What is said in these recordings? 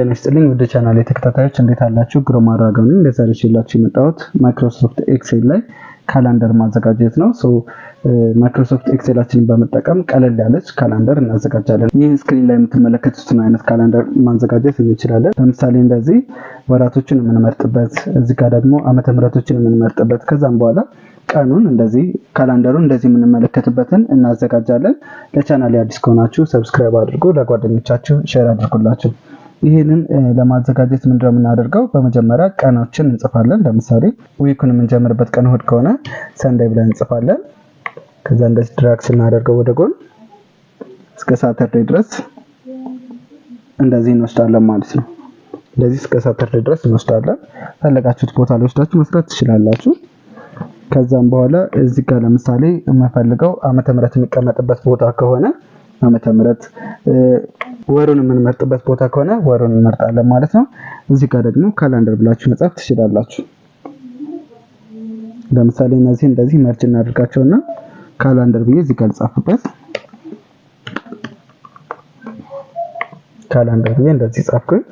ጤና ይስጥልኝ ወደ ቻናሌ ተከታታዮች እንዴት አላችሁ? ግሩም አራጋው ነኝ። ለዛሬ ይዤላችሁ የመጣሁት ማይክሮሶፍት ኤክሴል ላይ ካላንደር ማዘጋጀት ነው። ማይክሮሶፍት ኤክሴላችንን በመጠቀም ቀለል ያለች ካላንደር እናዘጋጃለን። ይህ ስክሪን ላይ የምትመለከቱትን አይነት ካላንደር ማዘጋጀት እንችላለን። ለምሳሌ እንደዚህ ወራቶችን የምንመርጥበት፣ እዚህ ጋር ደግሞ ዓመተ ምህረቶችን የምንመርጥበት፣ ከዛም በኋላ ቀኑን እንደዚህ ካላንደሩን እንደዚህ የምንመለከትበትን እናዘጋጃለን። ለቻናሌ አዲስ ከሆናችሁ ሰብስክራይብ አድርጉ፣ ለጓደኞቻችሁ ሼር አድርጉላችሁ። ይሄንን ለማዘጋጀት ምንድነው የምናደርገው? በመጀመሪያ ቀኖችን እንጽፋለን። ለምሳሌ ዊኩን የምንጀምርበት ቀን እሁድ ከሆነ ሰንዴይ ብለን እንጽፋለን። ከዛ እንደዚህ ድራግ ስናደርገው ወደ ጎን እስከ ሳተርዴይ ድረስ እንደዚህ እንወስዳለን ማለት ነው። እንደዚህ እስከ ሳተርዴይ ድረስ እንወስዳለን። ፈለጋችሁት ቦታ ላይ ወስዳችሁ መስራት ትችላላችሁ። ከዛም በኋላ እዚህ ጋር ለምሳሌ የምፈልገው ዓመተ ምህረት የሚቀመጥበት ቦታ ከሆነ ዓመተ ምህረት፣ ወሩን የምንመርጥበት ቦታ ከሆነ ወሩን እንመርጣለን ማለት ነው። እዚህ ጋር ደግሞ ካላንደር ብላችሁ መጻፍ ትችላላችሁ። ለምሳሌ እነዚህ እንደዚህ መርጅ እናድርጋቸውና ካላንደር ብዬ እዚህ ጋር ልጻፍበት። ካላንደር ብዬ እንደዚህ ጻፍኩኝ።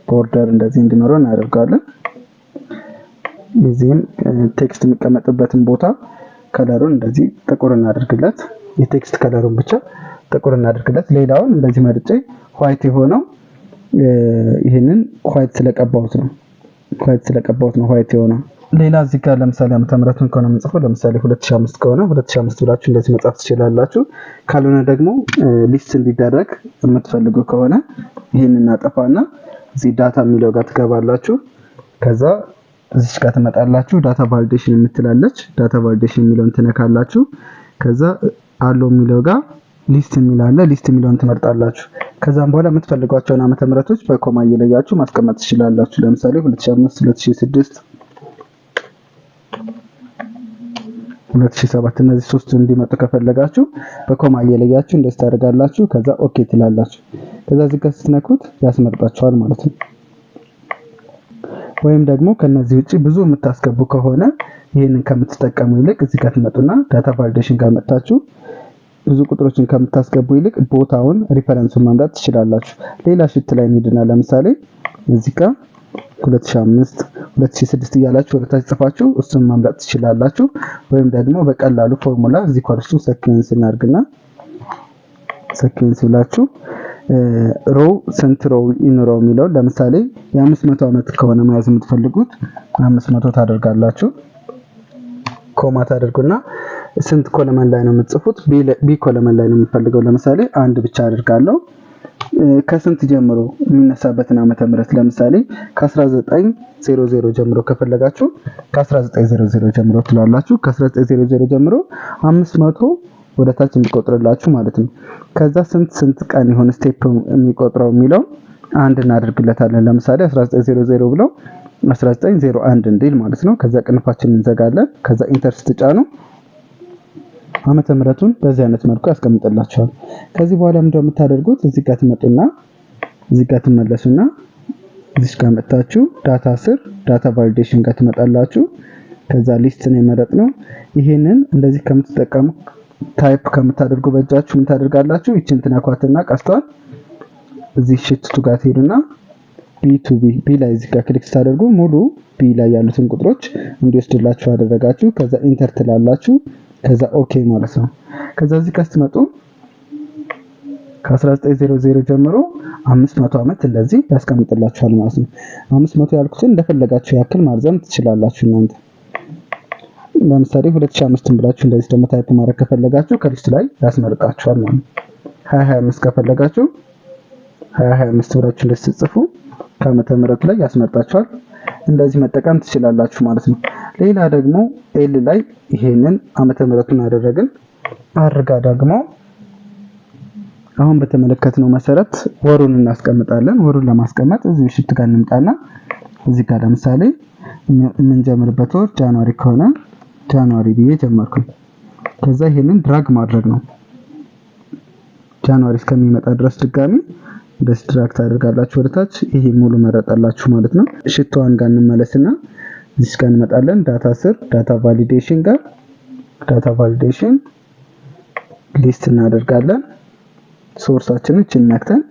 ቦርደር እንደዚህ እንዲኖረው እናደርጋለን። እዚህም ቴክስት የሚቀመጥበትን ቦታ ከለሩን እንደዚህ ጥቁር እናደርግለት። የቴክስት ከለሩን ብቻ ጥቁር እናደርግለት። ሌላውን እንደዚህ መርጬ ዋይት የሆነው ይሄንን ዋይት ስለቀባሁት ነው። ዋይት የሆነው ሌላ እዚህ ጋር ለምሳሌ ዓመተ ምህረቱን ከሆነ የምንጽፈው ለምሳሌ 2005 ከሆነ 2005 ብላችሁ እንደዚህ መጻፍ ትችላላችሁ። ካልሆነ ደግሞ ሊስት እንዲደረግ የምትፈልጉ ከሆነ ይሄንን እናጠፋና እዚህ ዳታ የሚለው ጋር ትገባላችሁ። ከዛ እዚህ ጋር ትመጣላችሁ። ዳታ ቫሊዴሽን የምትላለች ዳታ ቫሊዴሽን የሚለውን ትነካላችሁ። ከዛ አሎ የሚለው ጋር ሊስት የሚላለ ሊስት የሚለውን ትመርጣላችሁ። ከዛም በኋላ የምትፈልጓቸውን ዓመተ ምህረቶች በኮማ እየለያችሁ ማስቀመጥ ትችላላችሁ። ለምሳሌ 2005፣ 2006፣ 2007 እነዚህ ሶስት እንዲመጡ ከፈለጋችሁ በኮማ እየለያችሁ እንደዚህ ታደርጋላችሁ። ከዛ ኦኬ ትላላችሁ። ከዛ እዚህ ጋር ስትነኩት ያስመርጣችኋል ማለት ነው። ወይም ደግሞ ከነዚህ ውጪ ብዙ የምታስገቡ ከሆነ ይሄንን ከምትጠቀሙ ይልቅ እዚህ ጋር ትመጡና ዳታ ቫሊዴሽን ጋር መጣችሁ ብዙ ቁጥሮችን ከምታስገቡ ይልቅ ቦታውን ሪፈረንሱን ማምጣት ትችላላችሁ። ሌላ ሽት ላይ እንሂድና ለምሳሌ እዚህ ጋር 2005 2006 እያላችሁ ወደታች ጽፋችሁ እሱን ማምጣት ትችላላችሁ። ወይም ደግሞ በቀላሉ ፎርሙላ እዚህ ኮርሱ ሰኪንስ እናድርግና ሰኪንስ ብላችሁ ሮው ስንት ሮው ይኖረው የሚለው ለምሳሌ የ500 ዓመት ከሆነ መያዝ የምትፈልጉት 500 ታደርጋላችሁ። ኮማ ታደርጉና ስንት ኮለመን ላይ ነው የምትጽፉት? ቢ ኮለመን ላይ ነው የምትፈልገው። ለምሳሌ አንድ ብቻ አድርጋለሁ። ከስንት ጀምሮ የሚነሳበትን ዓመተ ምህረት ለምሳሌ ከ1900 ጀምሮ ከፈለጋችሁ ከ1900 ጀምሮ ትላላችሁ። ከ1900 ጀምሮ 500 ወደታች እንዲቆጥርላችሁ ማለት ነው። ከዛ ስንት ቀን ይሆን ስቴፕ የሚቆጥረው የሚለው አንድ እናደርግለታለን። ለምሳሌ 1900 ብለው 1901 እንዲል ማለት ነው። ከዛ ቅንፋችንን እንዘጋለን። ከዛ ኢንተር ስትጫኑ ዓመተ ምህረቱን በዚህ አይነት መልኩ ያስቀምጥላችኋል። ከዚህ በኋላ ምንድነው የምታደርጉት? እዚህ ጋር ትመጡና እዚህ ጋር ትመለሱና እዚህ ጋር መጣችሁ ዳታ ስር ዳታ ቫሊዴሽን ጋር ትመጣላችሁ። ከዛ ሊስት ነው የመረጥነው። ይሄንን እንደዚህ ከምትጠቀሙ ታይፕ ከምታደርጉ በእጃችሁ ምን ታደርጋላችሁ? ይችን ትነኳትና ቀስቷል እዚህ ሽቱ ጋር ትሄዱና ቢ ላይ እዚህ ጋር ክሊክ ታደርጉ ሙሉ ቢ ላይ ያሉትን ቁጥሮች እንዲወስድላችሁ አደረጋችሁ። ከዛ ኢንተር ትላላችሁ። ከዛ ኦኬ ማለት ነው። ከዛ እዚህ ጋር ስትመጡ ከ1900 ጀምሮ 500 ዓመት እንደዚህ ያስቀምጥላችኋል ማለት ነው። 500 ያልኩትን እንደፈለጋችሁ ያክል ማርዘም ትችላላችሁ እናንተ። ለምሳሌ 2005 ብላችሁ እንደዚህ ደግሞ ታይፕ ማድረግ ከፈለጋችሁ ከሊስት ላይ ያስመርጣችኋል ማለት ነው። 2025 ከፈለጋችሁ 2025 ብላችሁ እንደዚህ ጽፉ ከዓመተ ምህረቱ ላይ ያስመርጣችኋል። እንደዚህ መጠቀም ትችላላችሁ ማለት ነው። ሌላ ደግሞ ኤል ላይ ይሄንን ዓመተ ምህረቱን አደረግን አድርጋ ደግሞ አሁን በተመለከትነው መሰረት ወሩን እናስቀምጣለን። ወሩን ለማስቀመጥ እዚህ ሽት ጋር እንምጣና እዚህ ጋር ለምሳሌ የምንጀምርበት ወር ጃንዋሪ ከሆነ ጃንዋሪ ብዬ ጀመርኩኝ። ከዛ ይሄንን ድራግ ማድረግ ነው። ጃንዋሪ እስከሚመጣ ድረስ ድጋሚ እንደዚህ ድራግ ታደርጋላችሁ ወደታች። ይሄ ሙሉ መረጣላችሁ ማለት ነው። ሽቷን ጋር እንመለስና እዚህ ጋር እንመጣለን። ዳታ ስር ዳታ ቫሊዴሽን ጋር ዳታ ቫሊዴሽን ሊስት እናደርጋለን። ሶርሳችንን ነክተን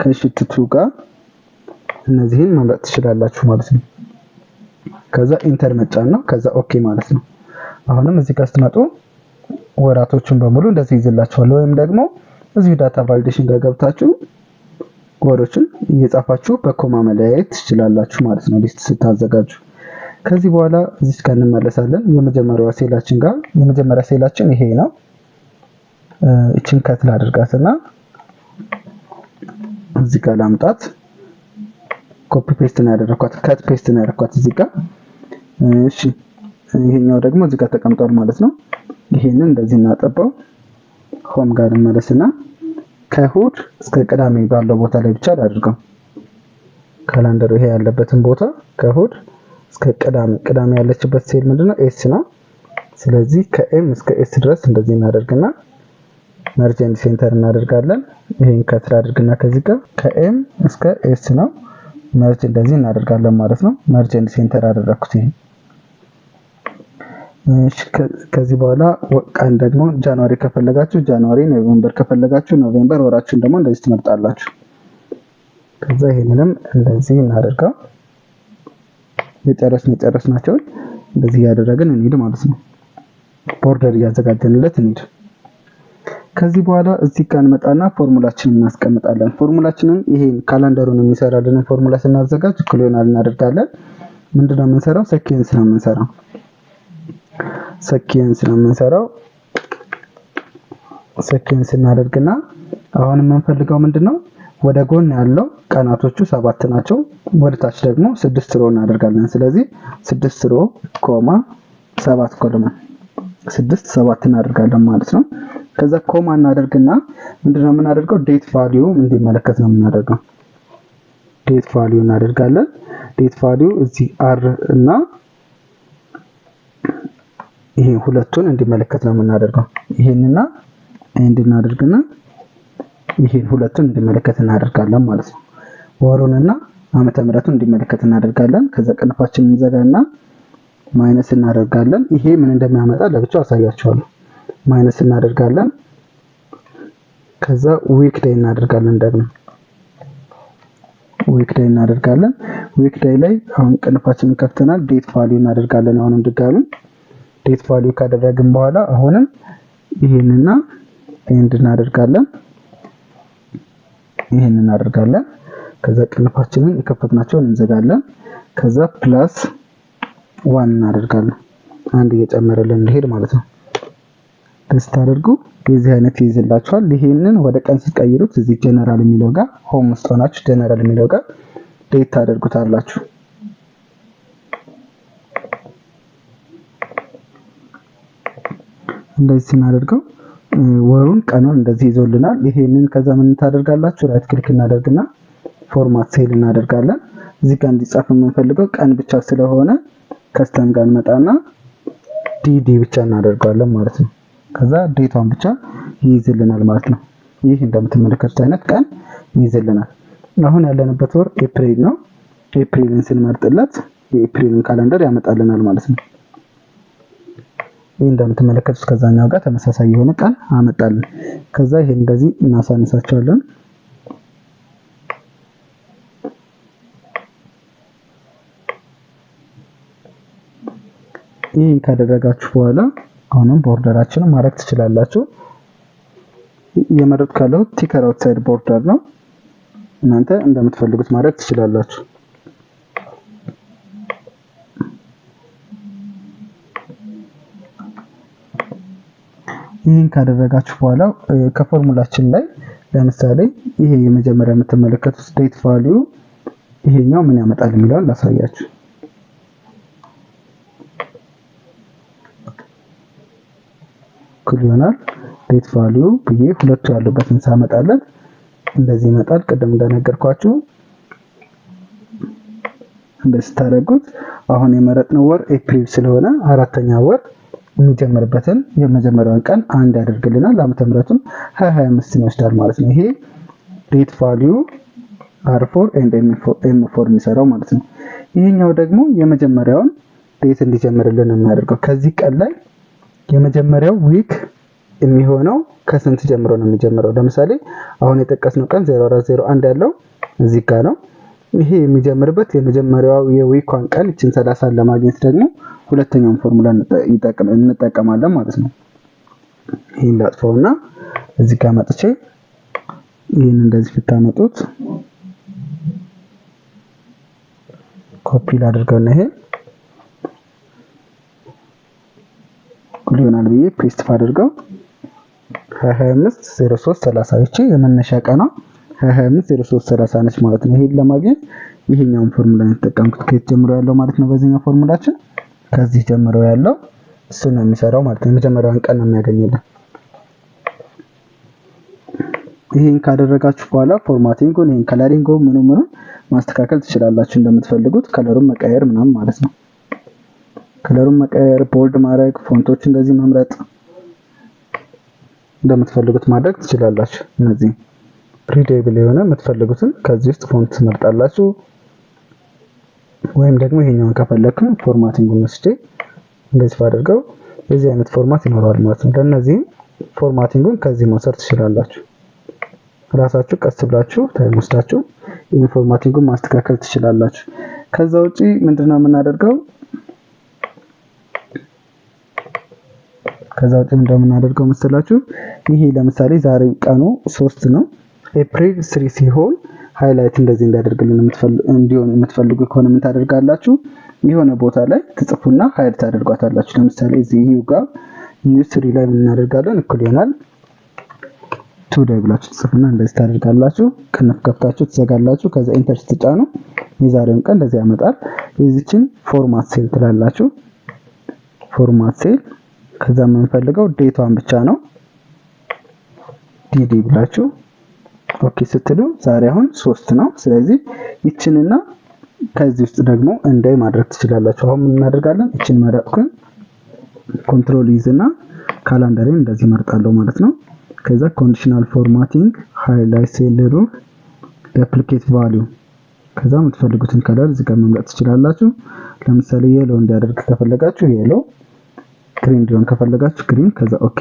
ከሺት 2 ጋር እነዚህን መምረጥ ትችላላችሁ ማለት ነው። ከዛ ኢንተር መጫን ነው። ከዛ ኦኬ ማለት ነው። አሁንም እዚህ ጋር ስትመጡ ወራቶቹን በሙሉ እንደዚህ ይዝላችኋል። ወይም ደግሞ እዚህ ዳታ ቫሊዴሽን ጋር ገብታችሁ ወሮችን እየጻፋችሁ በኮማ መለያየት ትችላላችሁ ማለት ነው ሊስት ስታዘጋጁ። ከዚህ በኋላ እዚህ ጋር እንመለሳለን። የመጀመሪያው ሴላችን ጋር የመጀመሪያ ሴላችን ይሄ ነው። እቺን ከት ላድርጋትና እዚህ ጋር ላምጣት። ኮፒ ፔስት ነው ያደረኳት፣ ከት ፔስት ነው ያደረኳት እዚህ ጋር። እሺ ይሄኛው ደግሞ እዚህ ጋር ተቀምጧል ማለት ነው። ይሄንን እንደዚህ እናጠባው። ሆም ጋር እንመለስና ከእሁድ እስከ ቅዳሜ ባለው ቦታ ላይ ብቻ አድርገው። ካላንደሩ ይሄ ያለበትን ቦታ ከእሁድ እስከ ቅዳሜ ያለችበት ሴል ምንድነው? ኤስ ነው። ስለዚህ ከኤም እስከ ኤስ ድረስ እንደዚህ እናደርግና መርጅ ኤንድ ሴንተር እናደርጋለን። ይሄን ከትር አድርግና ከዚህ ጋር ከኤም እስከ ኤስ ነው መርጅ እንደዚህ እናደርጋለን ማለት ነው። መርጅ ኤንድ ሴንተር አደረኩት። ይሄ ከዚህ በኋላ ቀን ደግሞ ጃንዋሪ ከፈለጋችሁ ጃንዋሪ፣ ኖቬምበር ከፈለጋችሁ ኖቬምበር፣ ወራችሁን ደግሞ እንደዚህ ትመርጣላችሁ። ከዛ ይሄንንም እንደዚህ እናደርጋው። የጨረስናቸው እንደዚህ ያደረግን እንሂድ ማለት ነው። ቦርደር እያዘጋጀንለት እንሂድ። ከዚህ በኋላ እዚህ ጋር እንመጣና ፎርሙላችንን እናስቀምጣለን። ፎርሙላችንን ይሄን ካላንደሩን የሚሰራልን ፎርሙላ ስናዘጋጅ ክሎናል እናደርጋለን። ምንድነው የምንሰራው? ሰኪንስ ነው የምንሰራው። ሰኪንስ እናደርግና አሁን የምንፈልገው ምንድነው? ወደ ጎን ያለው ቀናቶቹ 7 ናቸው። ወደ ታች ደግሞ 6 ሮ እናደርጋለን። ስለዚህ 6 ሮ ኮማ 7 ኮሎን 6 7 እናደርጋለን ማለት ነው። ከዛ ኮማ እናደርግና ምንድነው የምናደርገው? ዴት ቫልዩ እንዲመለከት ነው የምናደርገው። ዴት ቫልዩ እናደርጋለን። ዴት ቫልዩ እዚህ አር እና ይሄ ሁለቱን እንዲመለከት ነው የምናደርገው። ይሄንና ኤንድ እናደርግና ይሄን ሁለቱን እንዲመለከት እናደርጋለን ማለት ነው። ወሩንና ዓመተ ምህረቱን እንዲመለከት እናደርጋለን። ከዛ ቅንፋችንን እንዘጋና ማይነስ እናደርጋለን። ይሄ ምን እንደሚያመጣ ለብቻው አሳያችኋለሁ። ማይነስ እናደርጋለን። ከዛ ዊክ ዴይ እናደርጋለን። ደግሞ ዊክ ዴይ ላይ አሁን ቅንፋችንን ከፍተናል። ዴት ቫልዩ እናደርጋለን። አሁንም ድጋሚ ዴት ቫልዩ ካደረግን በኋላ አሁንም ይሄንና ኤንድ እናደርጋለን። ከዛ ቅንፋችንን የከፈትናቸውን እንዘጋለን። ከዛ ፕላስ 1 እናደርጋለን። አንድ እየጨመረልን እንዲሄድ ማለት ነው። ቴስት አድርጉ። የዚህ አይነት ይይዝላችኋል። ይሄንን ወደ ቀን ስትቀይሩት እዚህ ጀነራል የሚለው ጋር ሆም ውስጥ ሆናችሁ ጀነራል የሚለው ጋር ዴት ታደርጉታላችሁ። እንደዚህ ስናደርገው ወሩን ቀኑን እንደዚህ ይዞልናል። ይሄንን ከዛ ምን ታደርጋላችሁ? ራይት ክሊክ እናደርግና ፎርማት ሴል እናደርጋለን። እዚህ ጋር እንዲጻፍ የምንፈልገው ቀን ብቻ ስለሆነ ከስተም ጋር እንመጣና ዲዲ ብቻ እናደርጋለን ማለት ነው። ከዛ ዴቷን ብቻ ይይዝልናል ማለት ነው። ይህ እንደምትመለከቱት አይነት ቀን ይይዝልናል። አሁን ያለንበት ወር ኤፕሪል ነው። ኤፕሪልን ስንመርጥለት የኤፕሪልን ካላንደር ያመጣልናል ማለት ነው። ይህ እንደምትመለከቱት ከዛኛው ጋር ተመሳሳይ የሆነ ቀን አመጣልን። ከዛ ይሄን እንደዚህ እናሳንሳቸዋለን። ይሄን ካደረጋችሁ በኋላ አሁንም ቦርደራችንን ማድረግ ትችላላችሁ። የመረጥኩት ካለው ቲከር አውትሳይድ ቦርደር ነው። እናንተ እንደምትፈልጉት ማድረግ ትችላላችሁ። ይሄን ካደረጋችሁ በኋላ ከፎርሙላችን ላይ ለምሳሌ ይሄ የመጀመሪያ የምትመለከቱት ዴት ቫልዩ ይሄኛው ምን ያመጣል የሚለውን ላሳያችሁ። ይሆናል ዴት ቫልዩ ብዬ ሁለቱ ያሉበትን ሳመጣለን እንደዚህ ይመጣል። ቅድም እንደነገርኳችሁ እንደዚህ ታደርጉት። አሁን የመረጥነው ወር ኤፕሪል ስለሆነ አራተኛ ወር የሚጀምርበትን የመጀመሪያውን ቀን አንድ ያደርግልናል። ዓመተ ምህረቱን 2025 ይወስዳል ማለት ነው። ይሄ ዴት ቫልዩ R4 and M4 የሚሰራው ማለት ነው። ይሄኛው ደግሞ የመጀመሪያውን ዴት እንዲጀምርልን የሚያደርገው ከዚህ ቀን ላይ የመጀመሪያው ዊክ የሚሆነው ከስንት ጀምሮ ነው የሚጀምረው? ለምሳሌ አሁን የጠቀስነው ቀን 0401 ያለው እዚህ ጋር ነው። ይሄ የሚጀምርበት የመጀመሪያው የዊኳን ቀን እቺን 30 ለማግኘት ደግሞ ሁለተኛውን ፎርሙላ እንጠቀማለን ማለት ነው። ይሄን ላጥፈውና እዚህ ጋር መጥቼ ይሄን እንደዚህ ብታመጡት ኮፒ ላድርገውና ይሄ ሁሉ ይሆናል ብዬ ፔስት አድርገው 250330 እቺ የመነሻ ቀኗ 250330 ነች ማለት ነው። ይሄን ለማግኘት ይሄኛውን ፎርሙላ እንጠቀምኩት። ከየት ጀምሮ ያለው ማለት ነው? በዚህኛው ፎርሙላችን ከዚህ ጀምሮ ያለው እሱ ነው የሚሰራው ማለት ነው። የመጀመሪያውን ቀን ነው የሚያገኝልን። ይሄን ካደረጋችሁ በኋላ ፎርማቲንጉን ይሄን ከለሪንጉን ምንም ማስተካከል ትችላላችሁ እንደምትፈልጉት። ከለሩን መቀየር ምናምን ማለት ነው። ከለሩን መቀየር፣ ቦልድ ማድረግ፣ ፎንቶች እንደዚህ መምረጥ እንደምትፈልጉት ማድረግ ትችላላችሁ። እነዚህ ሪዴብል የሆነ የምትፈልጉትን ከዚህ ውስጥ ፎንት ትመርጣላችሁ። ወይም ደግሞ ይሄኛውን ከፈለክም ፎርማቲንጉን ወስጄ እንደዚህ አድርገው የዚህ አይነት ፎርማት ይኖራል ማለት ነው። ለነዚህ ፎርማቲንጉን ከዚህ መውሰድ ትችላላችሁ። ራሳችሁ ቀስ ብላችሁ ታይም ወስዳችሁ ይሄን ፎርማቲንጉን ማስተካከል ትችላላችሁ። ከዛ ውጪ ምንድነው የምናደርገው? እንደምናደርገው መሰላችሁ? ይሄ ለምሳሌ ዛሬ ቀኑ 3 ነው። ኤፕሪል 3 ሲሆን ሃይላይት እንደዚህ እንዲያደርግልን የምትፈልጉ ከሆነ ምን ታደርጋላችሁ? የሆነ ቦታ ላይ ትጽፉና ሃይላይት ታደርጓታላችሁ። ለምሳሌ እዚህ ዩ ጋር U3 ላይ ምን እናደርጋለን? እኩል ይሆናል ቱዴይ ብላችሁ ትጽፉና እንደዚህ ታደርጋላችሁ። ቅንፍ ከፍታችሁ ትዘጋላችሁ። ከዛ ኢንተር ስትጫኑ የዛሬውን ቀን እንደዚህ ያመጣል። የዚችን ፎርማት ሴል ትላላችሁ። ፎርማት ሴል ከዛ የምንፈልገው ዴቷን ብቻ ነው። ዲዲ ብላችሁ ኦኬ ስትሉ ዛሬ አሁን 3 ነው። ስለዚህ ይችንና ከዚህ ውስጥ ደግሞ እንዳይ ማድረግ ትችላላችሁ። አሁን ምን እናደርጋለን? ይችን መረጥኩኝ። ኮንትሮል ይዝና ካላንደርን እንደዚህ መርጣለሁ ማለት ነው። ከዛ ኮንዲሽናል ፎርማቲንግ ሃይላይት ሴል ሩል ዱፕሊኬት ቫልዩ ከዛ የምትፈልጉትን ከለር እዚህ ጋር መምረጥ ትችላላችሁ። ለምሳሌ የሎ እንዲያደርግ ከፈለጋችሁ የሎ፣ ግሪን እንዲሆን ከፈለጋችሁ ግሪን። ከዛ ኦኬ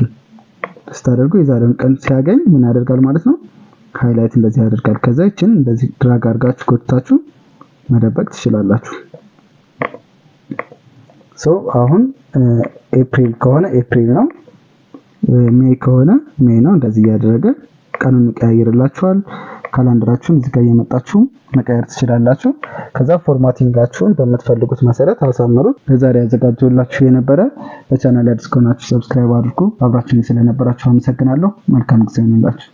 ስታደርጉ የዛሬውን ቀን ሲያገኝ ምን ያደርጋል ማለት ነው? ሃይላይት እንደዚህ ያደርጋል። ከዛ ይችን እንደዚህ ድራግ አድርጋችሁ ጎትታችሁ መደበቅ ትችላላችሁ። አሁን ኤፕሪል ከሆነ ኤፕሪል ነው፣ ሜይ ከሆነ ሜይ ነው። እንደዚህ ያደረገ ቀኑን ይቀያየርላችኋል። ካላንደራችሁን እዚህ ጋር እየመጣችሁ መቀየር ትችላላችሁ። ከዛ ፎርማቲንጋችሁን በምትፈልጉት መሰረት አሳምሩት። ለዛሬ ያዘጋጀሁላችሁ የነበረ ለቻናል አዲስ ከሆናችሁ ሰብስክራይብ አድርጉ። አብራችሁኝ ስለነበራችሁ አመሰግናለሁ። መልካም ጊዜ ይሁንላችሁ።